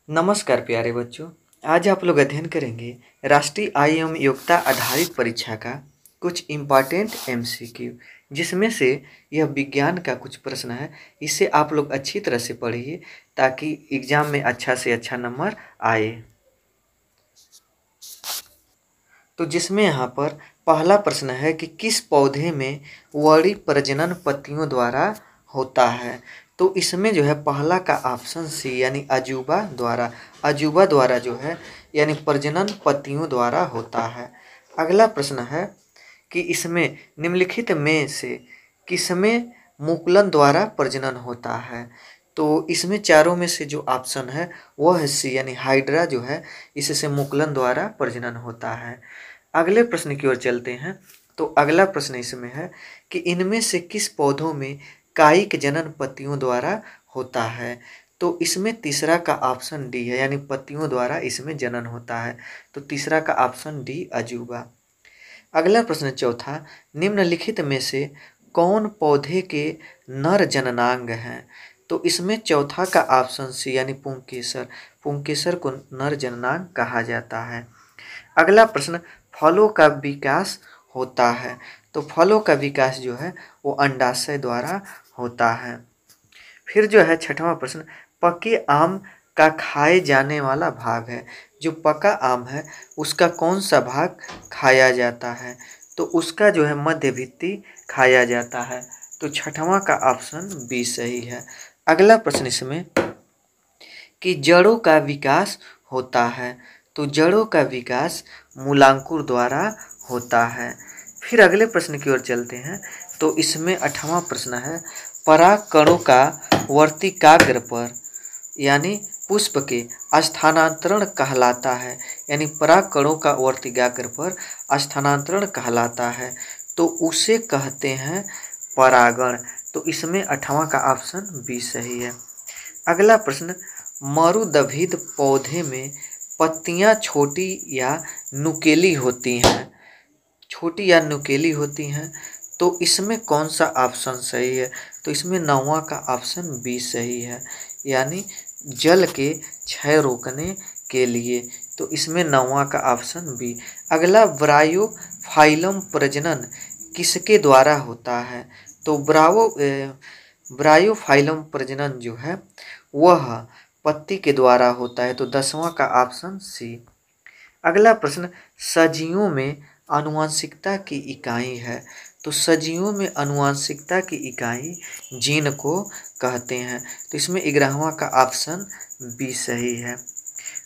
नमस्कार प्यारे बच्चों। आज आप लोग अध्ययन करेंगे राष्ट्रीय आय एवं योग्यता आधारित परीक्षा का कुछ इम्पॉर्टेंट एमसीक्यू, जिसमें से यह विज्ञान का कुछ प्रश्न है। इसे आप लोग अच्छी तरह से पढ़िए ताकि एग्जाम में अच्छा से अच्छा नंबर आए। तो जिसमें यहाँ पर पहला प्रश्न है कि किस पौधे में वड़ी प्रजनन पत्तियों द्वारा होता है। तो इसमें जो है पहला का ऑप्शन सी यानी अजूबा द्वारा जो है यानी प्रजनन पत्तियों द्वारा होता है। अगला प्रश्न है कि इसमें निम्नलिखित में से किसमें मुकुलन द्वारा प्रजनन होता है। तो इसमें चारों में से जो ऑप्शन है वह है सी यानी हाइड्रा जो है इससे मुकुलन द्वारा प्रजनन होता है। अगले प्रश्न की ओर चलते हैं। तो अगला प्रश्न इसमें है कि इनमें से किस पौधों में कायिक जनन पत्तियों द्वारा होता है। तो इसमें तीसरा का ऑप्शन डी है यानी पत्तियों द्वारा इसमें जनन होता है। तो तीसरा का ऑप्शन डी अजूबा। अगला प्रश्न चौथा, निम्नलिखित में से कौन पौधे के नर जननांग हैं। तो इसमें चौथा का ऑप्शन सी यानी पुंकेसर को नर जननांग कहा जाता है। अगला प्रश्न, फलों का विकास होता है। तो फलों का विकास जो है वो अंडाशय द्वारा होता है। फिर जो है छठवां प्रश्न, पके आम का खाए जाने वाला भाग है। जो पका आम है उसका कौन सा भाग खाया जाता है। तो उसका जो है मध्य भित्ति खाया जाता है। तो छठवां का ऑप्शन बी सही है। अगला प्रश्न इसमें कि जड़ों का विकास होता है। तो जड़ों का विकास मूलांकुर द्वारा होता है। फिर अगले प्रश्न की ओर चलते हैं। तो इसमें 8वां प्रश्न है, परागकणों का वर्तिकाग्र पर यानी पुष्प के स्थानांतरण कहलाता है। यानी परागकणों का वर्तिकाग्र पर स्थानांतरण कहलाता है तो उसे कहते हैं परागण। तो इसमें 8वां का ऑप्शन बी सही है। अगला प्रश्न, मरुदभिद पौधे में पत्तियां छोटी या नुकीली होती हैं। तो इसमें कौन सा ऑप्शन सही है। तो इसमें 9वां का ऑप्शन बी सही है यानी जल के क्षय रोकने के लिए। तो इसमें 9वां का ऑप्शन बी। अगला, ब्रायोफाइलम प्रजनन किसके द्वारा होता है। तो ब्रायोफाइलम प्रजनन जो है वह पत्ती के द्वारा होता है। तो 10वां का ऑप्शन सी। अगला प्रश्न, सजियों में आनुवंशिकता की इकाई है। तो सजियों में आनुवंशिकता की इकाई जीन को कहते हैं। तो इसमें 11वां का ऑप्शन बी सही है।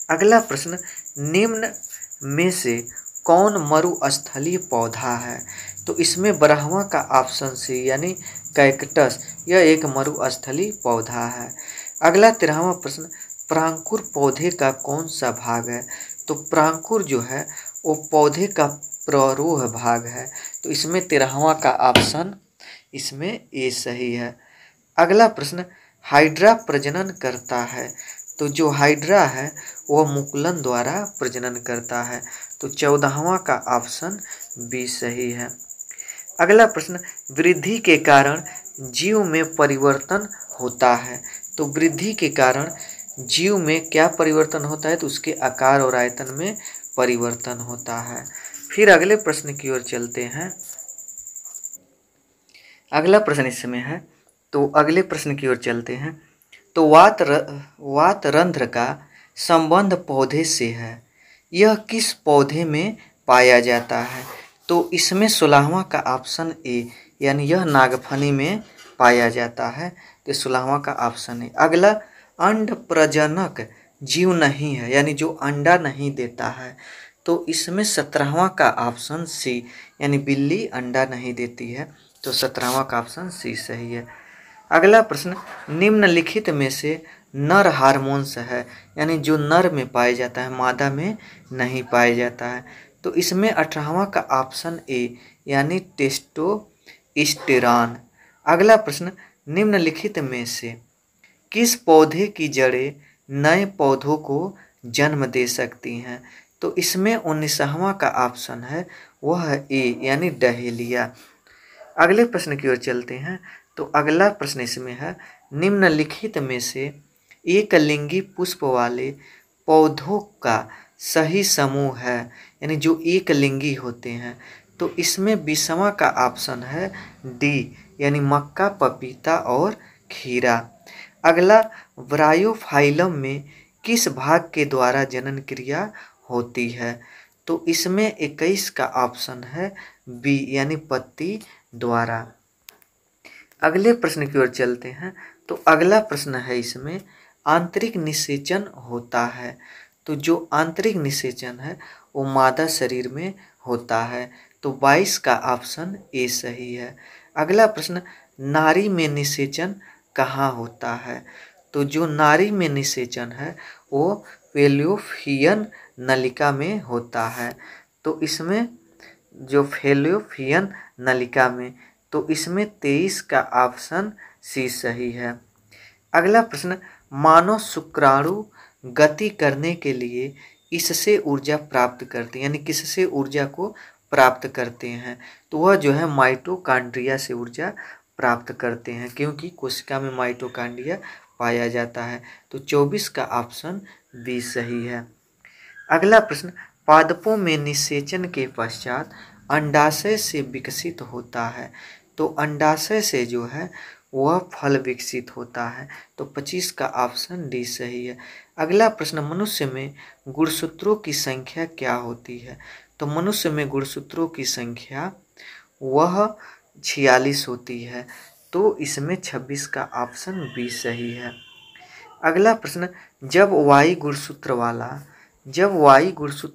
अगला प्रश्न, निम्न में से कौन मरुस्थलीय पौधा है। तो इसमें 12वां का ऑप्शन सी यानी कैक्टस, यह एक मरुस्थलीय पौधा है। अगला 13वां प्रश्न, प्रांकुर पौधे का कौन सा भाग है। तो प्रांकुर जो है वो पौधे का प्ररोह भाग है। तो इसमें 13वां का ऑप्शन इसमें ए सही है। अगला प्रश्न, हाइड्रा प्रजनन करता है। तो जो हाइड्रा है वह मुकुलन द्वारा प्रजनन करता है। तो 14वां का ऑप्शन बी सही है। अगला प्रश्न, वृद्धि के कारण जीव में परिवर्तन होता है। तो वृद्धि के कारण जीव में क्या परिवर्तन होता है। तो उसके आकार और आयतन में परिवर्तन होता है। फिर अगले प्रश्न की ओर चलते हैं। अगला प्रश्न इसमें है। तो अगले प्रश्न की ओर चलते हैं। तो वातरंध्र का संबंध पौधे से है। यह किस पौधे में पाया जाता है। तो इसमें 16वां का ऑप्शन ए यानी यह नागफनी में पाया जाता है। तो 16वां का ऑप्शन है। अगला, अंड प्रजनक जीव नहीं है यानी जो अंडा नहीं देता है। तो इसमें 17वां का ऑप्शन सी यानी बिल्ली अंडा नहीं देती है। तो 17वां का ऑप्शन सी सही है। अगला प्रश्न, निम्नलिखित में से नर हार्मोन्स है यानी जो नर में पाया जाता है मादा में नहीं पाया जाता है। तो इसमें 18वां का ऑप्शन ए यानी टेस्टोस्टेरॉन। अगला प्रश्न, निम्नलिखित में से किस पौधे की जड़ें नए पौधों को जन्म दे सकती हैं। तो इसमें 19वां का ऑप्शन है वह ए यानी डहेलिया। अगले प्रश्न की ओर चलते हैं। तो अगला प्रश्न इसमें है, निम्नलिखित में से एक लिंगी पुष्प वाले पौधों का सही समूह है, यानी जो एक लिंगी होते हैं। तो इसमें 20वां का ऑप्शन है डी, यानी मक्का, पपीता और खीरा। अगला, ब्रायोफाइलम में किस भाग के द्वारा जनन क्रिया होती है? तो इसमें 21 का ऑप्शन है बी, यानी पत्ती द्वारा। अगले प्रश्न की ओर चलते हैं। तो अगला प्रश्न है इसमें, आंतरिक निषेचन होता है। तो जो आंतरिक निषेचन है वो मादा शरीर में होता है। तो 22 का ऑप्शन ए सही है। अगला प्रश्न, नारी में निषेचन कहाँ होता है? तो जो नारी में निषेचन है वो फैलोपियन नलिका में होता है। तो इसमें जो फैलोपियन नलिका में, तो इसमें 23 का ऑप्शन सी सही है। अगला प्रश्न, मानव शुक्राणु गति करने के लिए इससे ऊर्जा प्राप्त करते हैं, यानी किससे ऊर्जा को प्राप्त करते हैं? तो वह जो है माइटोकॉन्ड्रिया से ऊर्जा प्राप्त करते हैं, क्योंकि कोशिका में माइटोकॉन्ड्रिया पाया जाता है। तो 24 का ऑप्शन बी सही है। अगला प्रश्न, पादपों में निषेचन के पश्चात अंडाशय से विकसित होता है। तो अंडाशय से जो है वह फल विकसित होता है। तो 25 का ऑप्शन डी सही है। अगला प्रश्न, मनुष्य में गुणसूत्रों की संख्या क्या होती है? तो मनुष्य में गुणसूत्रों की संख्या वह 46 होती है। तो इसमें 26 का ऑप्शन बी सही है। अगला प्रश्न, जब वाई गुणसूत्र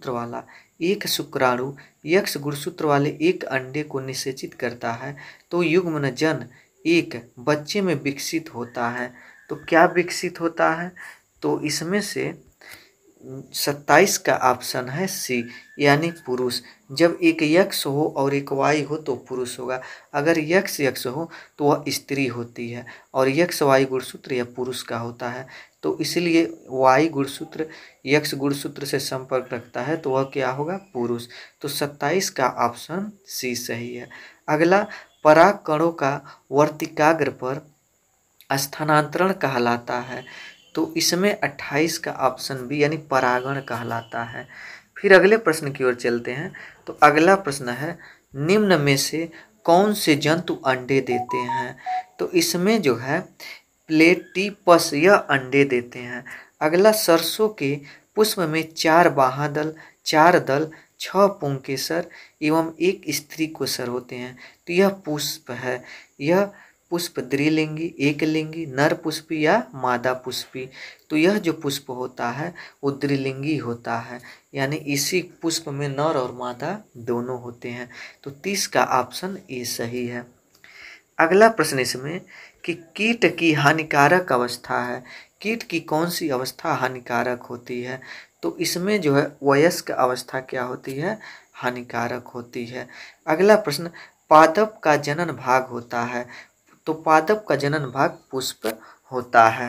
वाला एक शुक्राणु यक्ष गुणसूत्र वाले एक अंडे को निषेचित करता है तो युग्मनजन एक बच्चे में विकसित होता है। तो क्या विकसित होता है? तो इसमें से 27 का ऑप्शन है सी, यानी पुरुष। जब एक यक्ष हो और एक वाई हो तो पुरुष होगा। अगर यक्ष हो तो वह स्त्री होती है, और यक्ष वाई गुणसूत्र यह पुरुष का होता है। तो इसलिए वाई गुणसूत्र यक्ष गुणसूत्र से संपर्क रखता है तो वह क्या होगा? पुरुष। तो 27 का ऑप्शन सी सही है। अगला, पराग कणों का वर्तिकाग्र पर स्थानांतरण कहलाता है। तो इसमें 28 का ऑप्शन बी, यानी परागण कहलाता है। फिर अगले प्रश्न की ओर चलते हैं। तो अगला प्रश्न है, निम्न में से कौन से जंतु अंडे देते हैं? तो इसमें जो है प्लेटिपस यह अंडे देते हैं। अगला, सरसों के पुष्प में 4 बाह्यदल, 4 दल, 6 पुंकेसर एवं 1 स्त्री कोसर होते हैं। तो यह पुष्प है, यह पुष्प द्विलिंगी, एकलिंगी, नर पुष्पी या मादा पुष्पी। तो यह जो पुष्प होता है वो द्विलिंगी होता है, यानी इसी पुष्प में नर और मादा दोनों होते हैं। तो 30 का ऑप्शन ए सही है। अगला प्रश्न इसमें कि कीट की हानिकारक अवस्था है, कीट की कौन सी अवस्था हानिकारक होती है? तो इसमें जो है वयस्क अवस्था क्या होती है? हानिकारक होती है। अगला प्रश्न, पादप का जनन भाग होता है। तो पादप का जनन भाग पुष्प होता है।